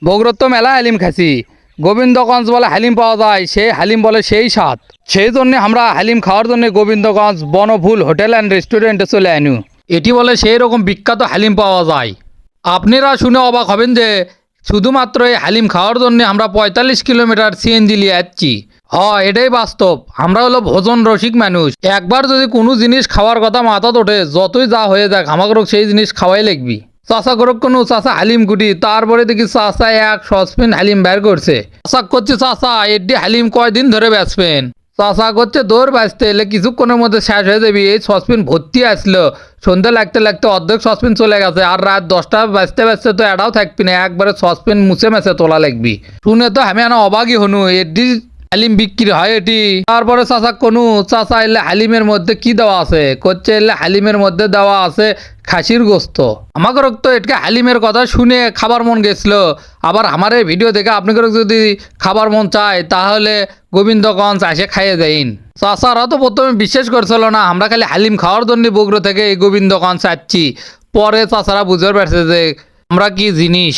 বগুড়ার তো মেলা হালিম খাইছি। গোবিন্দগঞ্জ বলে হালিম পাওয়া যায়, সেই হালিম বলে সেই স্বাদ। সেই জন্য আমরা হালিম খাওয়ার জন্য গোবিন্দগঞ্জ বনফুল হোটেল অ্যান্ড রেস্টুরেন্টে চলে আনু। এটি বলে সেই রকম বিখ্যাত হালিম পাওয়া যায়। আপনারা শুনে অবাক হবেন যে শুধুমাত্র এই হালিম খাওয়ার জন্য আমরা ৪৫ কিলোমিটার সিএনজি নিয়ে যাচ্ছি। এটাই বাস্তব। আমরা হলো ভোজন রসিক মানুষ। একবার যদি কোনো জিনিস খাওয়ার কথা মাথাত ওঠে, যতই যা হয়ে যাক আমাকে সেই জিনিস খাওয়াই লাগবি। চাষা করক কোনো চাষা হালিম গুটি, তারপরে দেখি চাষা এক সসপেন হালিম বের করছে। চাষা করছে, চাষা এডি হালিম কয়দিন ধরে বেচবেন? চাষা করছে দৌড় বাঁচতে এলে কিছুক্ষণের মধ্যে শেষ হয়ে যাবি। এই সসপেন ভর্তি আসলো, সন্ধ্যা লাগতে লাগতে অর্ধেক সসপেন চলে গেছে, আর রাত 10টা বাজতে বাজতে তো এটাও থাকবি না, একবারে সসপেন মুছে মেছে তোলা লাগবি। শুনে তো আমি আনা অবাকই হনু, এডি হালিম বিক্রি হয় এটি। তারপরে চাচা কোনো চাচা এলে হালিমের মধ্যে কি দেওয়া আছে? করছে এলে হালিমের মধ্যে দেওয়া আছে খাসির গোস্ত। আমাকে তো এটকে হালিমের কথা শুনে খাবার মন গেছিল। আবার আমার এই ভিডিও দেখে আপনাকে যদি খাবার মন চায় তাহলে গোবিন্দগঞ্জ এসে খাইয়ে দেন। চাচারা তো প্রথমে বিশ্বাস করছিল না, আমরা খালি হালিম খাওয়ার জন্য বগুড়া থেকে এই গোবিন্দগঞ্জ আসছি। পরে চাচারা বুঝতে পারছে যে আমরা কি জিনিস।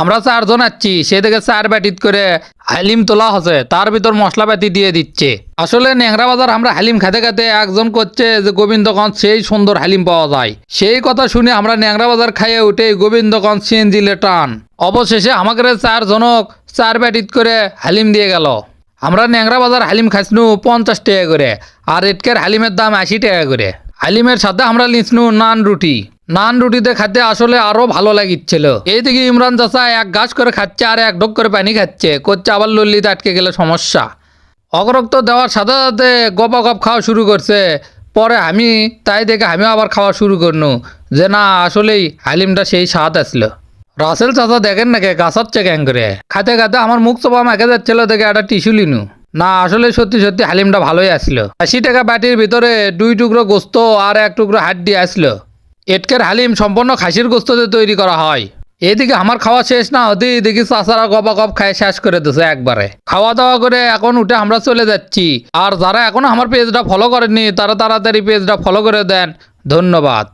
আমরা 4 জন আছি, সে থেকে 4 ব্যাটিত করে হালিম তোলা হচ্ছে, তার ভিতর মশলাপাতি দিয়ে দিচ্ছে। আসলে ন্যাংরা বাজার আমরা হালিম খেতে খেতে একজন করছে যে গোবিন্দগঞ্জ সেই সুন্দর হালিম পাওয়া যায়। সেই কথা শুনে আমরা ন্যাংরা বাজার খাইয়ে উঠে গোবিন্দগঞ্জ সিএনজিলে টান। অবশেষে আমাকে 4 জনক 4 ব্যাটিত করে হালিম দিয়ে গেল। আমরা ন্যাংরা বাজার হালিম খাইছনু 50 টাকা করে, আর এটকের হালিমের দাম 80 টাকা করে। হালিমের সাথে আমরা লিখনু নান রুটি। নান রুটিতে খাতে আসলে আরো ভালো লাগিচ্ছিল। এইদিকে ইমরান চাচা এক গাছ করে খাচ্ছে আর এক ঢোক করে পানি খাচ্ছে, করছে আবার লল্লিতে আটকে গেলে সমস্যা। অগরক্ত দেওয়ার সাথে সাথে গপা গপ খাওয়া শুরু করছে। পরে আমি তাই দেখে আমিও আবার খাওয়া শুরু করনু যে না আসলেই হালিমটা সেই স্বাদ আসলো। রাসেল চাচা দেখেন নাকি গাছাচ্ছে ক্যাং করে খাতে খাতে আমার মুখ চোপা মেখে যাচ্ছিল, দেখে একটা টিস্যু লিনু। না আসলে সত্যি সত্যি হালিমটা ভালোই আসলো। 80 টাকা ব্যাটির ভিতরে 2 টুকরো গোস্ত আর 1 টুকরো হাড্ডি আসলো। এটকের হালিম সম্পূর্ণ খাসির গোস্ত দিয়ে তৈরি করা হয়। এদিকে আমার খাওয়া শেষ না হতেই দেখি চাচারা গপা গপ খায় শেষ করে দিছে একবারে। খাওয়া দাওয়া করে এখন উঠে আমরা চলে যাচ্ছি। আর যারা এখনো আমার পেজটা ফলো করেননি তারা তাড়াতাড়ি পেজটা ফলো করে দেন। ধন্যবাদ।